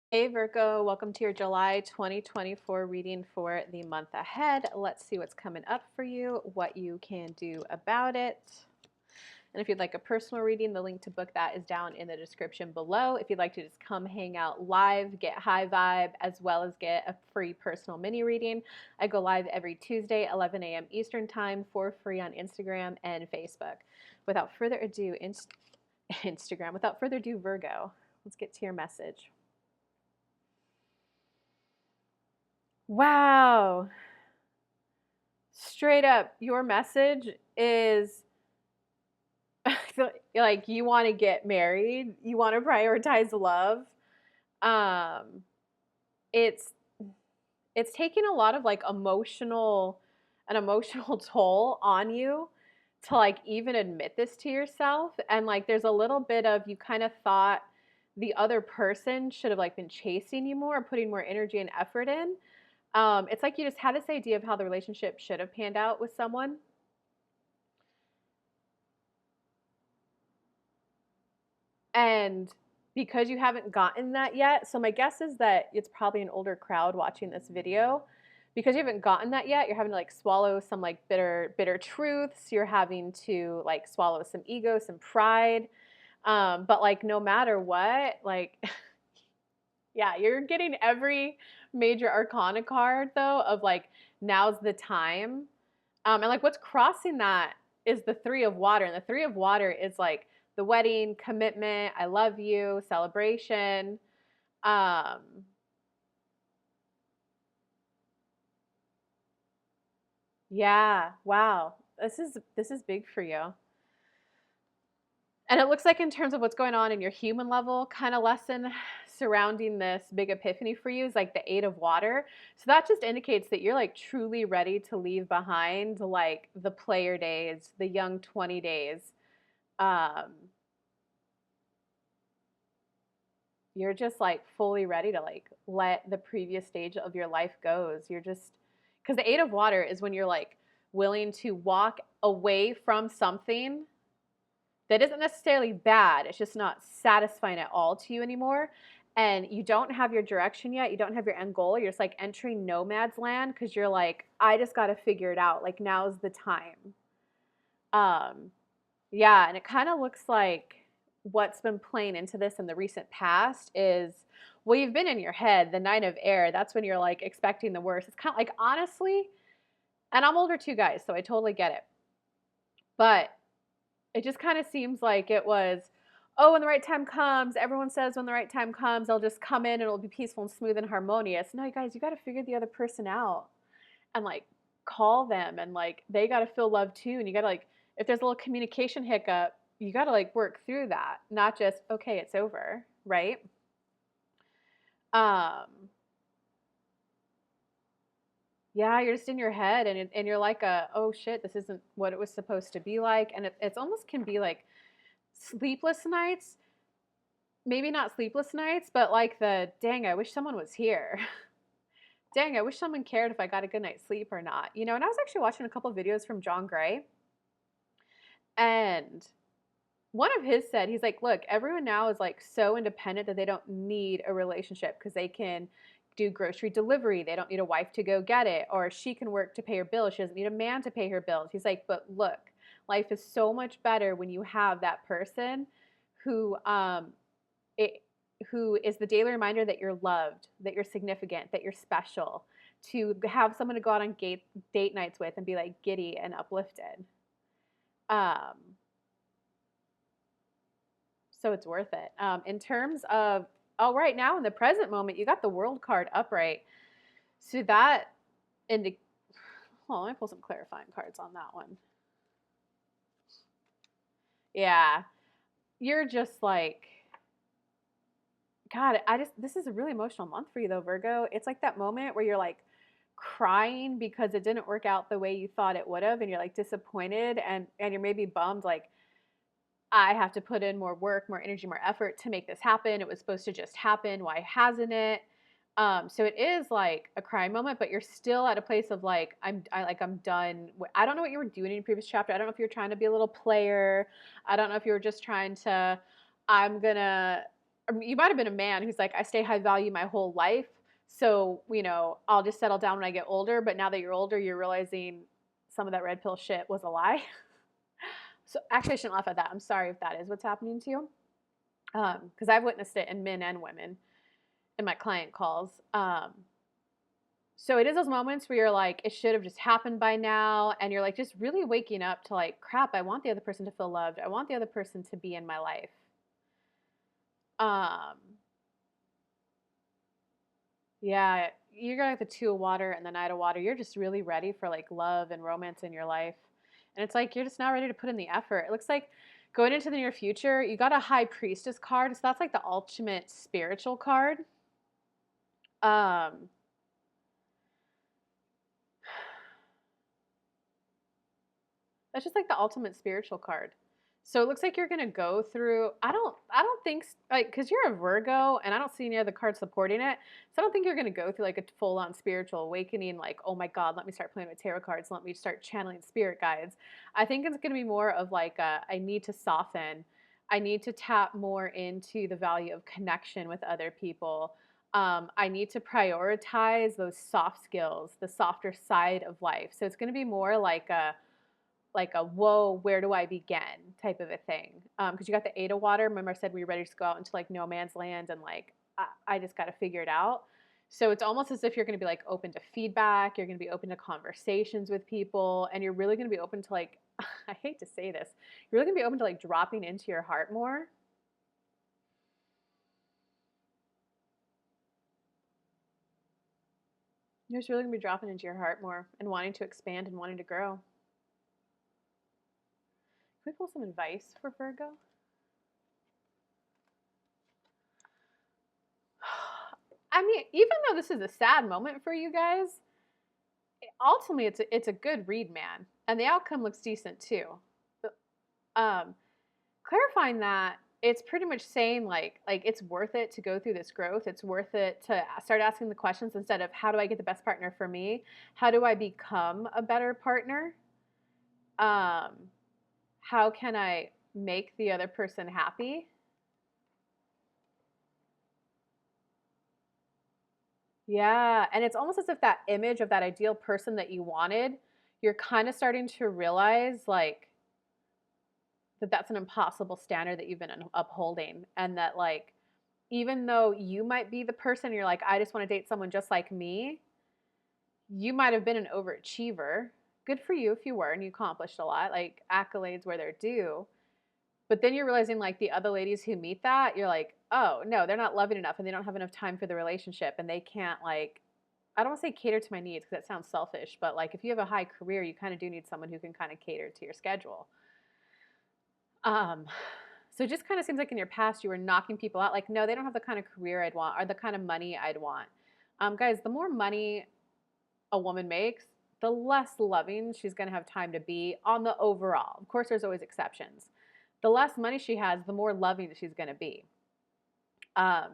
Hey Virgo, welcome to your July 2024 reading for the month ahead. Let's see what's coming up for you, what you can do about it. And if you'd like a personal reading, the link to book that is down in the description below. If you'd like to just come hang out live, get high vibe, as well as get a free personal mini reading, I go live every Tuesday, 11 a.m. Eastern Time for free on Instagram and Facebook. Without further ado, Instagram, without further ado, Virgo, let's get to your message. Wow. Straight up, your message is like you want to get married, you want to prioritize love. Um it's it's taking a lot of like an emotional toll on you to like even admit this to yourself, and like there's a little bit of you kind of thought the other person should have like been chasing you more, putting more energy and effort in. It's like you just had this idea of how the relationship should have panned out with someone. And because you haven't gotten that yet, so my guess is that it's probably an older crowd watching this video. Because you haven't gotten that yet, you're having to like swallow some like bitter truths. You're having to like swallow some ego, some pride. But like no matter what, like yeah, you're getting every major arcana card though of like now's the time. And like what's crossing that is the three of water. And the three of water is like the wedding, commitment, I love you, celebration. Um, yeah, wow. This is big for you. And it looks like in terms of what's going on in your human level kind of lesson surrounding this big epiphany for you is like the eight of water. So that just indicates that you're like truly ready to leave behind like the player days, the young 20 days. Um, you're just like fully ready to like let the previous stage of your life goes. You're just because the eight of water is when you're like willing to walk away from something that isn't necessarily bad. It's just not satisfying at all to you anymore. And you don't have your direction yet. You don't have your end goal. You're just like entering nomad's land because you're like, I just got to figure it out. Like now's the time. Um, yeah, and it kind of looks like what's been playing into this in the recent past is, well, you've been in your head, the nine of air. That's when you're like expecting the worst. It's kind of like, honestly, and I'm older too, guys, so I totally get it. But it just kind of seems like it was, oh, when the right time comes, everyone says when the right time comes, they'll just come in and it'll be peaceful and smooth and harmonious. No, you guys, you got to figure the other person out and like call them, and like they got to feel love too. And you got to like, if there's a little communication hiccup, you got to like work through that, not just, okay, it's over, right? Um, yeah, you're just in your head, and you're like, oh shit, this isn't what it was supposed to be like. And it's almost can be like sleepless nights, maybe not sleepless nights, but like the dang, I wish someone was here. Dang, I wish someone cared if I got a good night's sleep or not. You know, and I was actually watching a couple videos from John Gray, and one of his said, he's like, look, everyone now is like so independent that they don't need a relationship because they can do grocery delivery. They don't need a wife to go get it, or she can work to pay her bills. She doesn't need a man to pay her bills. He's like, but look, life is so much better when you have that person who it, who is the daily reminder that you're loved, that you're significant, that you're special, to have someone to go out on date nights with and be like giddy and uplifted. Um, so it's worth it. In terms of, oh, right now in the present moment, you got the world card upright. So that, well, let me pull some clarifying cards on that one. Yeah, you're just like, God, this is a really emotional month for you though, Virgo. It's like that moment where you're like crying because it didn't work out the way you thought it would have, and you're like disappointed, and you're maybe bummed like, I have to put in more work, more energy, more effort to make this happen. It was supposed to just happen. Why hasn't it? So it is like a crying moment, but you're still at a place of like, I'm done. I don't know what you were doing in your previous chapter. I don't know if you were trying to be a little player. I don't know if you were just trying to, I'm gonna I mean, you might have been a man who's like, I stay high value my whole life. So, I'll just settle down when I get older. But now that you're older, you're realizing some of that red pill shit was a lie. So actually, I shouldn't laugh at that. I'm sorry if that is what's happening to you. Because I've witnessed it in men and women in my client calls. So it is those moments where you're like, it should have just happened by now. And you're like, just really waking up to like, crap, I want the other person to feel loved. I want the other person to be in my life. Yeah, you got like the Two of Water and the Knight of Water. You're just really ready for like love and romance in your life. And it's like you're just not ready to put in the effort. It looks like going into the near future, you got a High Priestess card. So that's like the ultimate spiritual card. Um, that's just like the ultimate spiritual card. So it looks like you're gonna go through. I don't think like because you're a Virgo, and I don't see any other cards supporting it. So I don't think you're gonna go through like a full on spiritual awakening. Like, oh my God, let me start playing with tarot cards. Let me start channeling spirit guides. I think it's gonna be more of like I need to soften. I need to tap more into the value of connection with other people. I need to prioritize those soft skills, the softer side of life. So it's gonna be more like a whoa, where do I begin type of a thing. Because you got the Eight of Water. Remember, I said we were ready to go out into like no man's land and like I just got to figure it out. So it's almost as if you're going to be like open to feedback. You're going to be open to conversations with people, and you're really going to be open to like I hate to say this, you're really going to be open to like dropping into your heart more. You're just really going to be dropping into your heart more and wanting to expand and wanting to grow. Can we pull some advice for Virgo? I mean, even though this is a sad moment for you guys, ultimately it's a good read, man, and the outcome looks decent too. But, clarifying that it's pretty much saying like it's worth it to go through this growth. It's worth it to start asking the questions instead of how do I get the best partner for me? How do I become a better partner? Um, how can I make the other person happy? Yeah, and it's almost as if that image of that ideal person that you wanted, you're kind of starting to realize like that that's an impossible standard that you've been upholding, and that like even though you might be the person you're like I just want to date someone just like me, you might have been an overachiever. Good for you if you were and you accomplished a lot, like accolades where they're due. But then you're realizing like the other ladies who meet that, you're like, oh no, they're not loving enough and they don't have enough time for the relationship and they can't like I don't want to say cater to my needs because that sounds selfish, but like if you have a high career, you kind of do need someone who can kind of cater to your schedule. Um, so it just kind of seems like in your past you were knocking people out. Like, no, they don't have the kind of career I'd want or the kind of money I'd want. Guys, the more money a woman makes, the less loving she's going to have time to be on the overall. Of course, there's always exceptions. The less money she has, the more loving she's going to be. Um,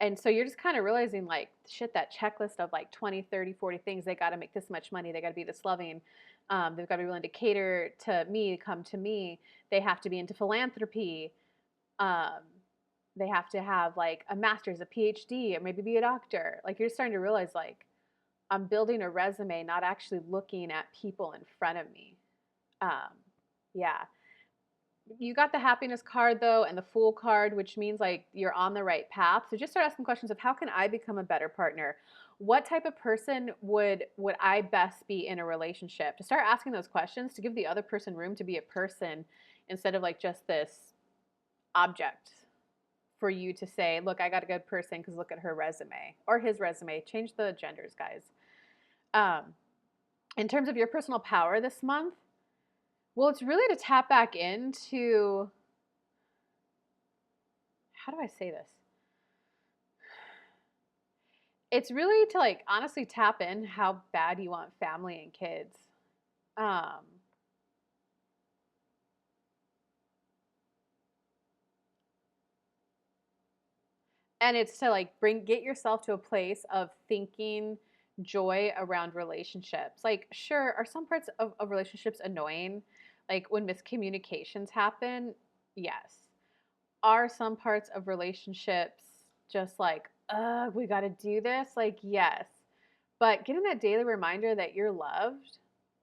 and so you're just kind of realizing like shit, that checklist of like 20, 30, 40 things. They got to make this much money. They got to be this loving. They've got to be willing to cater to me, come to me. They have to be into philanthropy. Um, they have to have like a master's, a PhD, or maybe be a doctor. Like you're starting to realize like I'm building a resume, not actually looking at people in front of me. Um, yeah. You got the happiness card though and the fool card, which means like you're on the right path. So just start asking questions of how can I become a better partner? What type of person would I best be in a relationship? To start asking those questions to give the other person room to be a person instead of like just this object for you to say, look, I got a good person because look at her resume or his resume. Change the genders, guys. In terms of your personal power this month, well, it's really to tap back into, how do I say this? It's really to like honestly tap in how bad you want family and kids. Um, and it's to like get yourself to a place of thinking joy around relationships. Like, sure, are some parts of relationships annoying? Like when miscommunications happen? Yes. are some parts of relationships just like, ugh, we got to do this? Like, yes. But getting that daily reminder that you're loved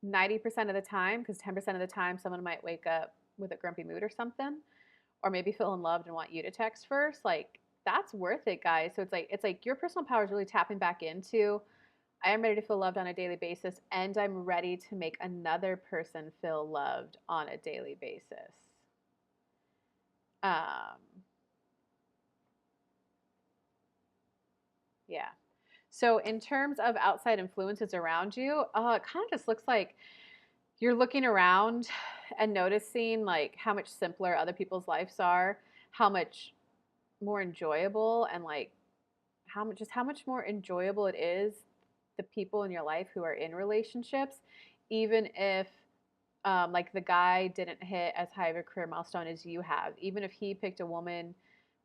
90% of the time, because 10% of the time someone might wake up with a grumpy mood or something, or maybe feeling loved and want you to text first, like that's worth it, guys. So it's like your personal power is really tapping back into I am ready to feel loved on a daily basis, and I'm ready to make another person feel loved on a daily basis. Um, yeah. So in terms of outside influences around you, it kind of just looks like you're looking around and noticing like how much simpler other people's lives are, how much more enjoyable and like how much more enjoyable it is the people in your life who are in relationships, even if like the guy didn't hit as high of a career milestone as you have, even if he picked a woman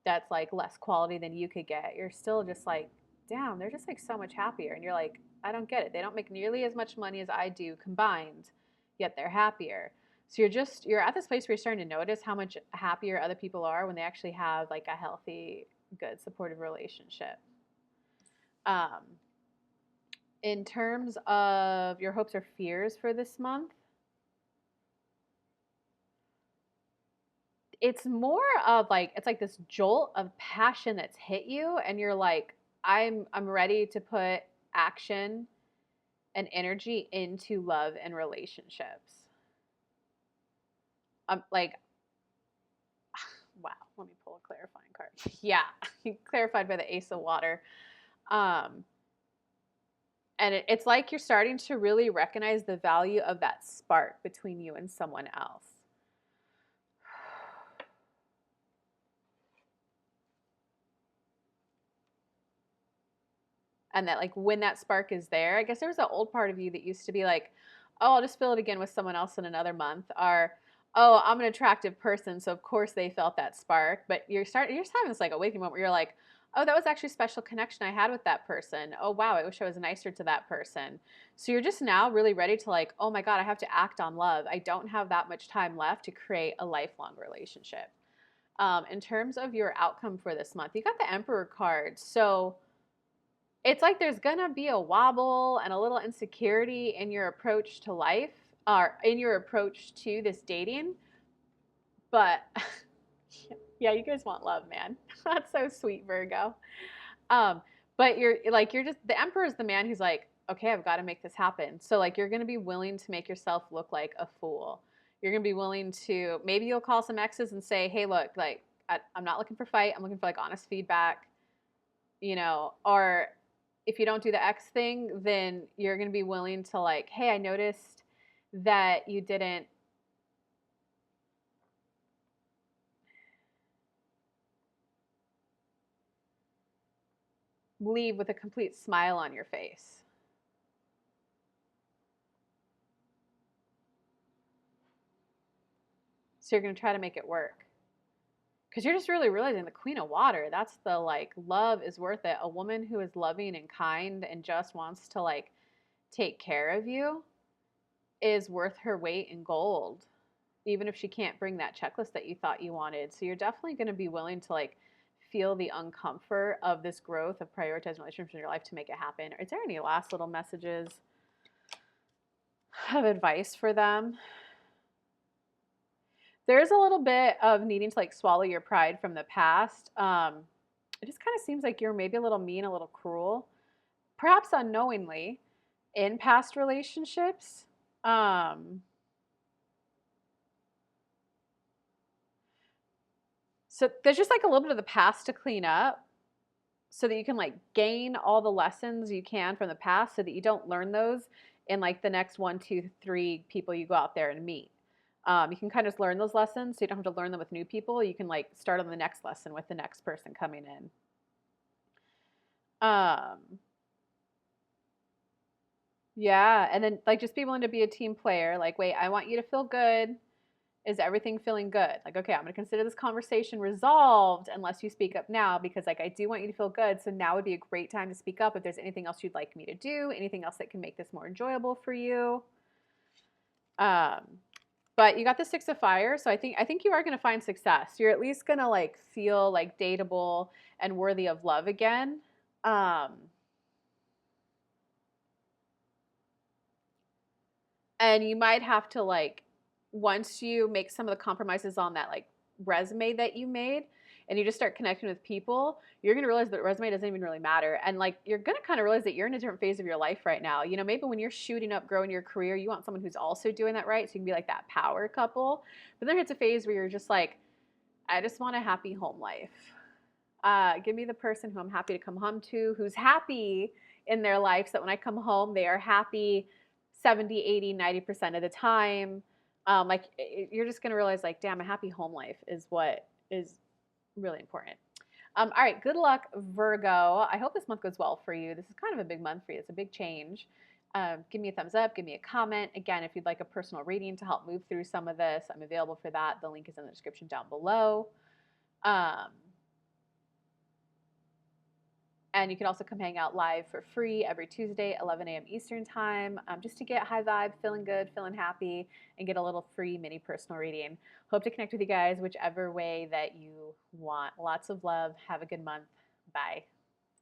that's like less quality than you could get, you're still just like, damn, they're just like so much happier. And you're like, I don't get it. They don't make nearly as much money as I do combined, yet they're happier. So you're at this place where you're starting to notice how much happier other people are when they actually have like a healthy, good, supportive relationship. Um, in terms of your hopes or fears for this month, it's more of like it's like this jolt of passion that's hit you and you're like I'm ready to put action and energy into love and relationships. Like wow, let me pull a clarifying card. Yeah, clarified by the Ace of Water. Um and it's like you're starting to really recognize the value of that spark between you and someone else. And that like when that spark is there, I guess there was an old part of you that used to be like, oh, I'll just feel it again with someone else in another month, or oh, I'm an attractive person, so of course they felt that spark. But you're just having this like awakening moment where you're like, oh, that was actually a special connection I had with that person. Oh wow, I wish I was nicer to that person. So you're just now really ready to like, oh my God, I have to act on love. I don't have that much time left to create a lifelong relationship. In terms of your outcome for this month, you got the Emperor card. So it's like there's gonna be a wobble and a little insecurity in your approach to life or in your approach to this dating. But yeah, you guys want love, man. That's so sweet, Virgo. Um, but you're just the emperor is the man who's like, okay, I've got to make this happen. So like you're gonna be willing to make yourself look like a fool. You're gonna be willing to maybe you'll call some exes and say, hey, look, like I'm not looking for fight. I'm looking for like honest feedback, or if you don't do the X thing, then you're going to be willing to like, hey, I noticed that you didn't leave with a complete smile on your face. So you're going to try to make it work. Because you're just really realizing the Queen of Water, that's the like, love is worth it. A woman who is loving and kind and just wants to like take care of you is worth her weight in gold, even if she can't bring that checklist that you thought you wanted. So you're definitely going to be willing to like feel the uncomfort of this growth of prioritizing relationships in your life to make it happen. Is there any last little messages of advice for them? There's a little bit of needing to like swallow your pride from the past. It just kind of seems like you're maybe a little mean, a little cruel, perhaps unknowingly in past relationships. Um, so there's just like a little bit of the past to clean up so that you can like gain all the lessons you can from the past so that you don't learn those in like the next 1, 2, 3 people you go out there and meet. You can kind of learn those lessons so you don't have to learn them with new people. You can like start on the next lesson with the next person coming in. Yeah, and then like just be willing to be a team player. Like, wait, I want you to feel good. Is everything feeling good? Like, okay, I'm going to consider this conversation resolved unless you speak up now because like I do want you to feel good. So now would be a great time to speak up if there's anything else you'd like me to do, anything else that can make this more enjoyable for you. Um, But you got the Six of Fire, so I think you are going to find success. You're at least going to like feel like dateable and worthy of love again. Um, and you might have to like once you make some of the compromises on that like resume that you made and you just start connecting with people, you're going to realize that resume doesn't even really matter. And like you're going to kind of realize that you're in a different phase of your life right now. You know, maybe when you're shooting up growing your career, you want someone who's also doing that, right? So you can be like that power couple. But then it's a phase where you're just like, I just want a happy home life. Give me the person who I'm happy to come home to, who's happy in their life, so that when I come home, they are happy 70, 80, 90% of the time. Like you're just going to realize like, damn, a happy home life is what is really important. All right, good luck, Virgo. I hope this month goes well for you. This is kind of a big month for you. It's a big change. Give me a thumbs up, give me a comment. Again, if you'd like a personal reading to help move through some of this, I'm available for that. The link is in the description down below. And you can also come hang out live for free every Tuesday, 11 a.m. Eastern Time, just to get high vibe, feeling good, feeling happy, and get a little free mini personal reading. Hope to connect with you guys whichever way that you want. Lots of love. Have a good month. Bye.